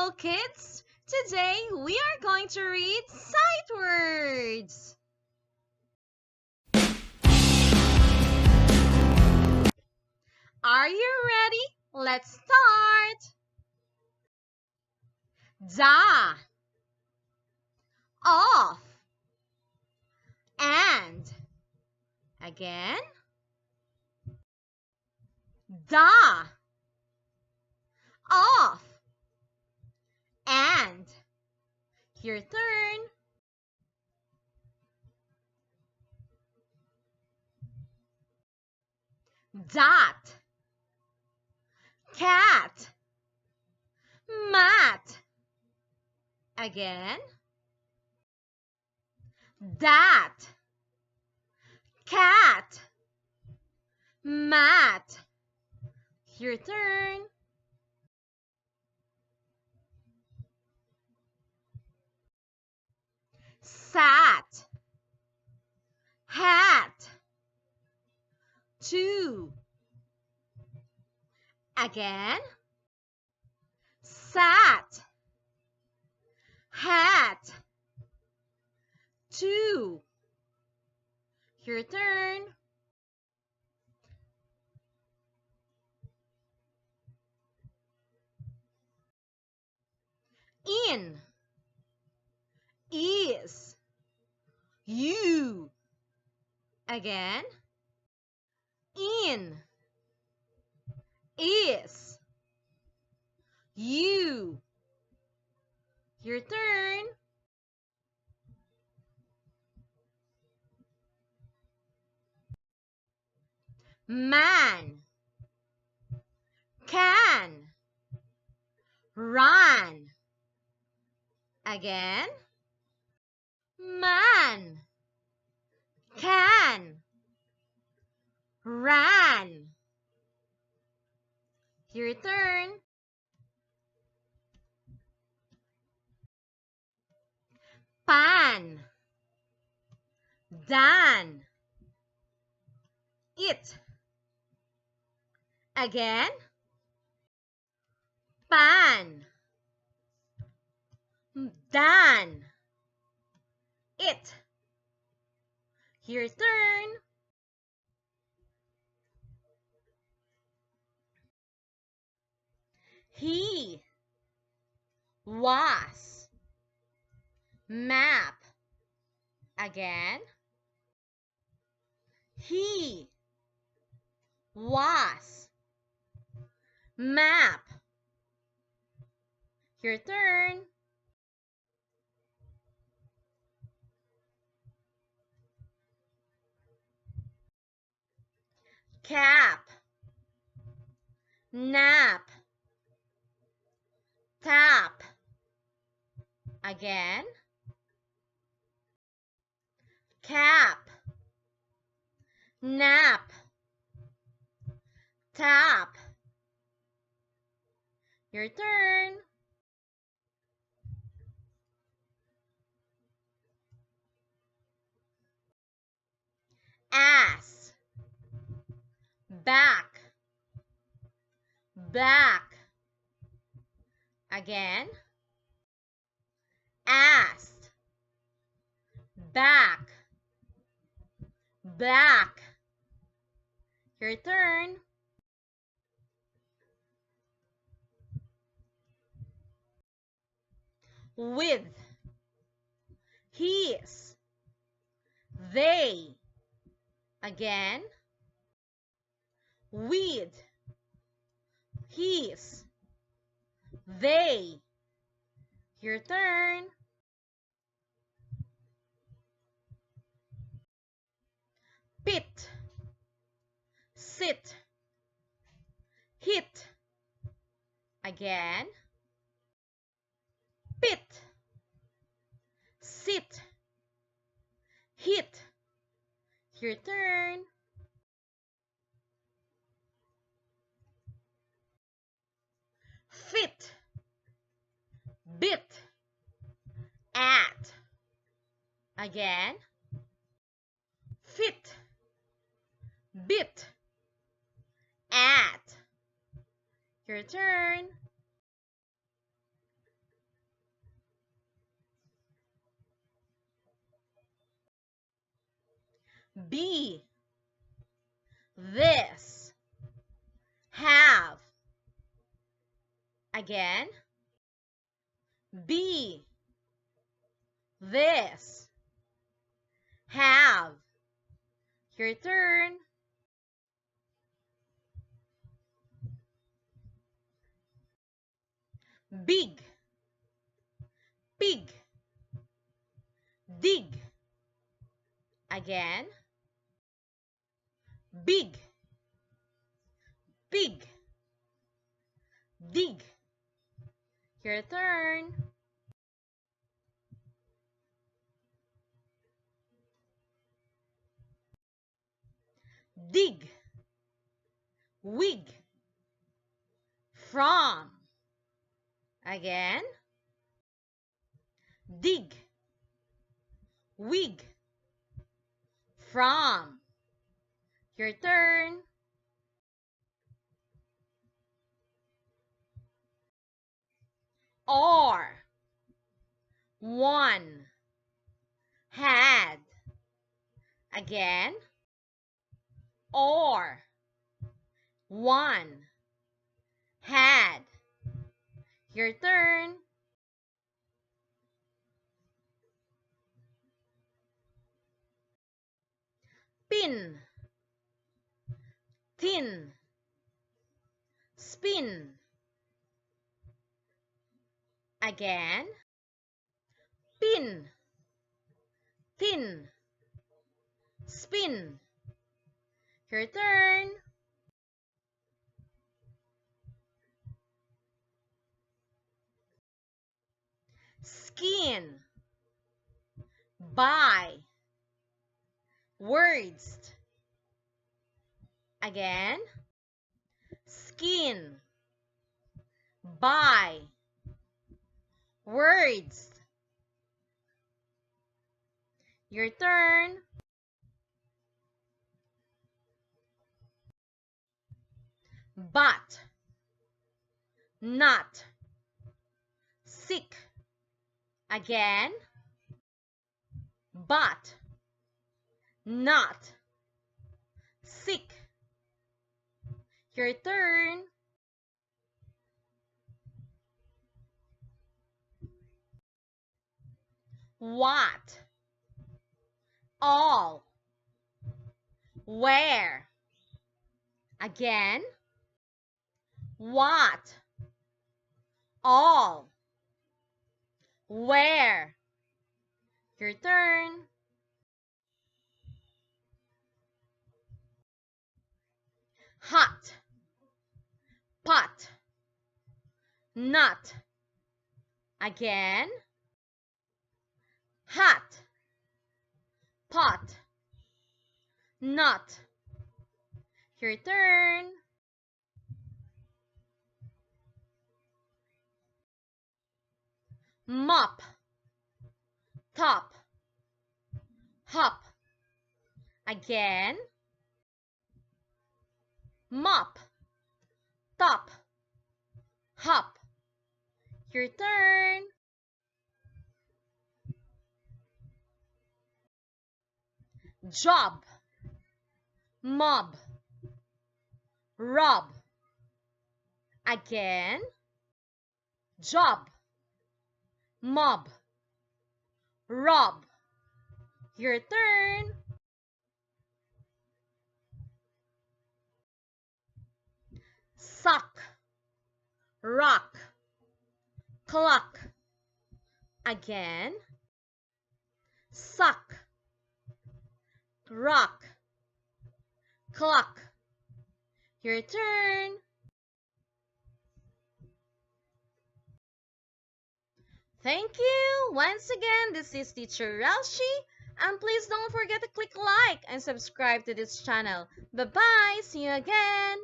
Hello, kids! Today we are going to read sight words. Are you ready? Let's start. Da, off, and. Again. Da, off, and. Your turn. Dot, cat, mat. Again. Dat, cat, mat. Your turn. Sat, hat, two. Again. Sat, hat, two. Your turn. In, is, you. Again. In, is, you. Your turn. Man, can, run. Again. Man, can, ran. Your turn. Pan, dan, it. Again. Pan, dan, it. Your turn. He, was, map. Again. He, was, map. Your turn. Cap, nap, tap. Again. Cap, nap, tap. Your turn. Ass, back, back. Again. Ass, back, back. Your turn. With, his, they. Again. With, his, they. Your turn. Pit, sit, hit. Again. Pit, sit, hit. Your turn. Fit, bit, at. Again. Fit, bit, at. Your turn. Be. This. Have. Again. Be. This. Have. Your turn. Big. Pig. Dig. Again. Big. Pig. Dig. Your turn. Dig. Wig. From. Again. Dig. Wig. From. Your turn. Or. One. Had. Again. Or. One. Had. Your turn. Pin. Tin. Spin. Again. Pin. Tin. Spin. Your turn. Skin. Buy. Words. Again. Skin. Buy. Words. Your turn. But. Not. Sick. Again. But. Not. Sick. Your turn. What. All. Where. Again. What. All. Where. Your turn. Hot. Pot. Not. Again. Hot. Pot. Not. Your turn. Mop. Top. Hop. Again. Mop. Top. Hop. Your turn. Job. Mob. Rob. Again. Job. Mob. Rob. Your turn. Suck. Rock. Clock. Again. Suck. Rock. Clock. Your turn. Thank you! Once again, this is Teacher Relshi, and please don't forget to click like and subscribe to this channel. Bye-bye! See you again!